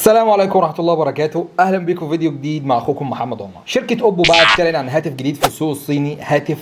السلام عليكم ورحمة الله وبركاته، أهلا بكم في فيديو جديد مع أخوكم محمد عمر. شركة أوبو بقى بتعلن عن هاتف جديد في السوق الصيني، هاتف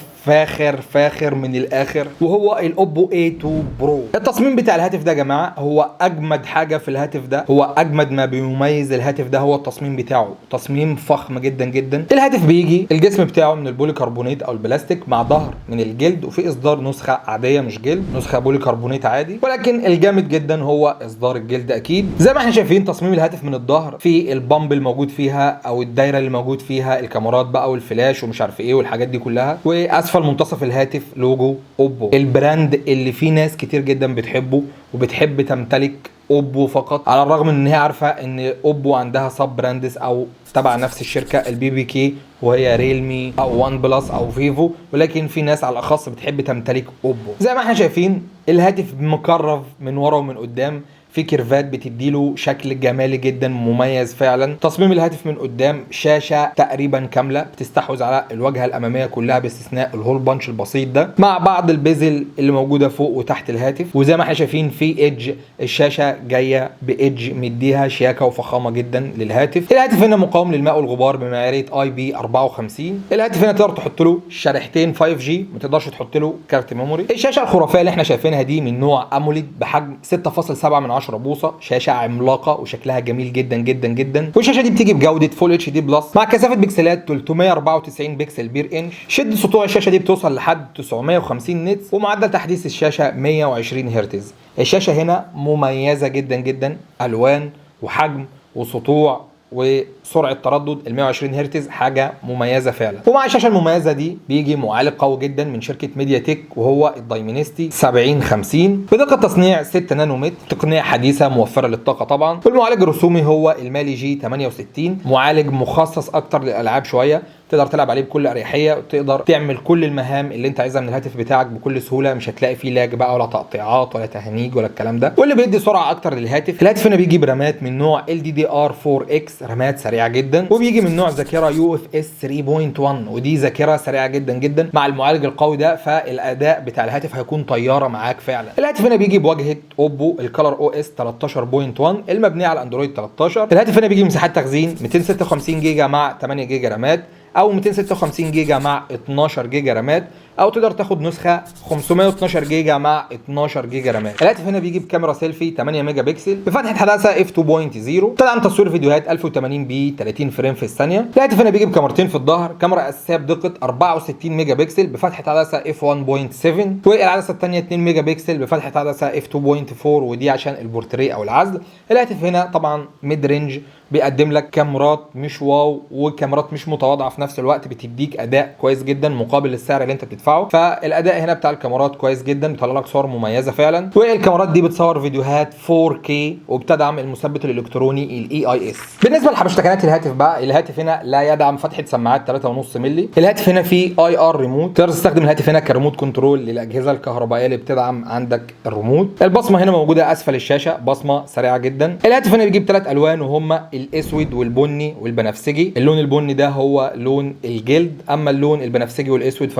فاخر من الآخر، وهو الأوبو A2 برو. التصميم بتاع الهاتف ده يا جماعة هو أجمد حاجة في الهاتف ده، هو أجمد ما بيميز الهاتف ده هو التصميم بتاعه، تصميم فخم جدا. الهاتف بيجي الجسم بتاعه من البوليكربونات أو البلاستيك مع ظهر من الجلد، وفي إصدار نسخة عادية مش جلد، نسخة بوليكربونات عادي، ولكن الجامد جدا هو إصدار الجلد أكيد. زي ما احنا شايفين تصميم الهاتف من الظهر في البامب الموجود فيها او الدايره اللي موجود فيها الكاميرات بقى والفلاش ومش عارف ايه والحاجات دي كلها، واسفل منتصف الهاتف لوجو اوبو، البراند اللي فيه ناس كتير جدا بتحبه وبتحب تمتلك اوبو فقط، على الرغم ان هي عارفه ان اوبو عندها سب براندز او تبع نفس الشركه البي بي كي، وهي ريلمي او وان بلس او فيفو، ولكن في ناس على الاخص بتحب تمتلك اوبو. زي ما احنا شايفين الهاتف مكرف من ورا ومن قدام، في كيرفات بتديله شكل جمالي جدا مميز فعلا. تصميم الهاتف من قدام شاشه تقريبا كامله بتستحوذ على الواجهه الاماميه كلها باستثناء الهول بانش البسيط ده، مع بعض البيزل اللي موجوده فوق وتحت الهاتف. وزي ما احنا شايفين في ايدج، الشاشه جايه بايدج مديها شياكه وفخامه جدا للهاتف. الهاتف هنا مقاوم للماء والغبار بمعياريه اي بي 54. الهاتف هنا تقدر تحط له شريحتين 5G، ما تقدرش تحط له كارت ميموري. الشاشه الخرافيه اللي احنا شايفينها دي من نوع اموليد بحجم 6.7 بوصه، شاشه عملاقه وشكلها جميل جدا. والشاشه دي بتيجي بجوده فول اتش دي بلس مع كثافه بكسلات 394 بكسل بير انش. شده سطوع الشاشه دي بتوصل لحد 950 نتس، ومعدل تحديث الشاشه 120 هرتز. الشاشه هنا مميزه جدا، الوان وحجم وسطوع وسرعه تردد ال 120 هرتز حاجه مميزه فعلا. ومع الشاشه المميزه دي بيجي معالج قوي جدا من شركه ميديا تك، وهو الدايمنستي 7050 بدقه تصنيع 6 نانومتر، تقنيه حديثه موفره للطاقه طبعا. والمعالج الرسومي هو المالي جي 68، معالج مخصص اكتر للالعاب شويه، تقدر تلعب عليه بكل اريحيه وتقدر تعمل كل المهام اللي انت عايزها من الهاتف بتاعك بكل سهوله، مش هتلاقي فيه لاج بقى ولا تقطيعات ولا تهنيج ولا الكلام ده، واللي بيدي سرعه اكتر للهاتف. الهاتف هنا بيجي برامات من نوع LDDR4X، رامات سريعه جدا، وبيجي من نوع ذاكره UFS 3.1، ودي ذاكره سريعه جدا مع المعالج القوي ده، فالاداء بتاع الهاتف هيكون طياره معاك فعلا. الهاتف هنا بيجي بواجهه اوبو الكالر او اس 13.1 المبنيه على اندرويد 13. الهاتف هنا بيجي مساحات تخزين 256 جيجا مع 8 جيجا رامات، او 256 جيجا مع 12 جيجا رامات، او تقدر تاخد نسخه 512 جيجا مع 12 جيجا رامات. الهاتف هنا بيجي بكاميرا سيلفي 8 ميجا بكسل بفتحه حداثه اف 2.0، تدعم تصوير فيديوهات 1080 بي 30 فريم في الثانيه. الهاتف هنا بيجي بكاميرتين في الظهر، كاميرا اساسيه بدقه 64 ميجا بكسل بفتحه حداثه اف 1.7، والعدسه الثانيه 2 ميجا بكسل بفتحه حداثه اف 2.4، ودي عشان البورتريه او العزل. الهاتف هنا طبعا ميد رينج، بيقدم لك كاميرات مش واو وكاميرات مش متواضعه في نفس الوقت، بتديك اداء كويس جدا مقابل السعر اللي انت بتدفعه. فالاداء هنا بتاع الكاميرات كويس جدا، بيطلع لك صور مميزه فعلا، والكاميرات دي بتصور فيديوهات 4K وبتدعم المثبت الالكتروني الاي اي اس. بالنسبه لحبشتكنات الهاتف بقى، الهاتف هنا لا يدعم فتحه سماعات 3.5 مللي. الهاتف هنا فيه اي ار ريموت، تقدر تستخدم الهاتف هنا كريموت كنترول للاجهزه الكهربائيه اللي بتدعم عندك الريموت. البصمه هنا موجوده اسفل الشاشه، بصمه سريعه جدا. الهاتف هنا بيجيب 3 الوان، وهما الاسود والبني والبنفسجي. اللون البني ده هو لون الجلد، اما اللون البنفسجي والاسود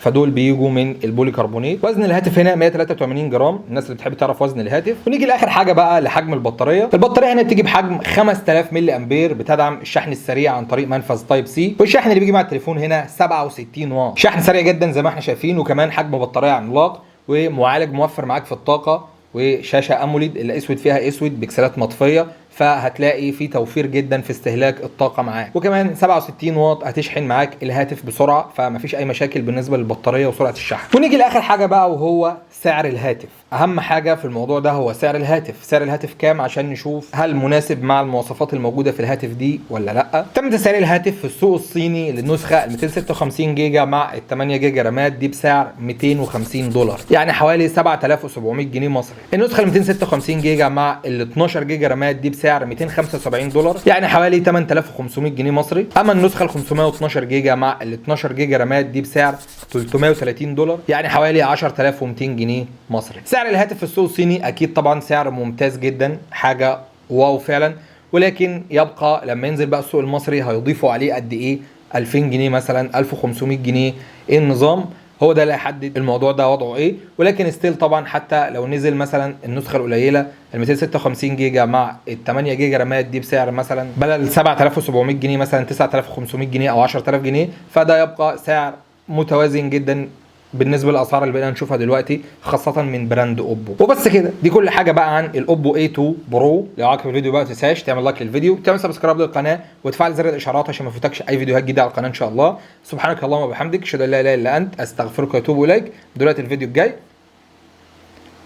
فدول بيجوا من البوليكربونات. وزن الهاتف هنا 183 جرام، الناس اللي بتحب تعرف وزن الهاتف. ونيجي لاخر حاجه بقى لحجم البطاريه. البطاريه هنا بتيجي بحجم 5000 ملي امبير، بتدعم الشحن السريع عن طريق منفذ تايب سي، والشحن اللي بيجي مع التليفون هنا 67 واط، شحن سريع جدا زي ما احنا شايفين، وكمان حجم بطاريه عملاق، ومعالج موفر معاك في الطاقه، وشاشه اموليد الاسود فيها اسود بكسلات مطفيه، فهتلاقي في توفير جدا في استهلاك الطاقه معاك. وكمان 67 واط هتشحن معاك الهاتف بسرعه، فمفيش اي مشاكل بالنسبه للبطاريه وسرعه الشحن. ونيجي لاخر حاجه بقى، وهو سعر الهاتف. اهم حاجه في الموضوع ده هو سعر الهاتف. سعر الهاتف كام عشان نشوف هل مناسب مع المواصفات الموجوده في الهاتف دي ولا لا. تم تسعير الهاتف في السوق الصيني للنسخه ال 256 جيجا مع ال 8 جيجا رامات دي بسعر $250، يعني حوالي 7700 جنيه مصري. النسخه ال 256 جيجا مع ال 12 جيجا رامات دي بسعر $275، يعني حوالي 8500 جنيه مصري. اما النسخه ال 512 جيجا مع ال 12 جيجا رامات دي بسعر $330، يعني حوالي 10200 جنيه مصري. سعر الهاتف في السوق الصيني اكيد طبعا سعر ممتاز جدا، حاجه واو فعلا، ولكن يبقى لما ينزل بقى السوق المصري هيضيفوا عليه قد ايه، 2000 جنيه مثلا، 1500 جنيه، ايه النظام؟ هو ده اللي هيحدد الموضوع ده وضعه ايه. ولكن ستيل طبعا حتى لو نزل مثلا النسخه القليله ال 256 جيجا مع ال 8 جيجا رامات دي بسعر مثلا بدل 7700 جنيه مثلا 9500 جنيه او 10000 جنيه، فده يبقى سعر متوازن جدا بالنسبه للاسعار اللي بقينا نشوفها دلوقتي، خاصه من براند اوبو. وبس كده، دي كل حاجه بقى عن الاوبو A2 برو. لو عجبك الفيديو بقى ما تنساش تعمل لايك للفيديو، تعمل سبسكرايب للقناه، وتفعل زر الاشعارات عشان ما يفوتكش اي فيديوهات جديده على القناه ان شاء الله. سبحانك اللهم وبحمدك، اشهد ان لا اله الا انت، استغفرك واتوب اليك. دلوقتي الفيديو الجاي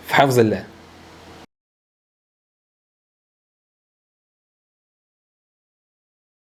في حفظ الله.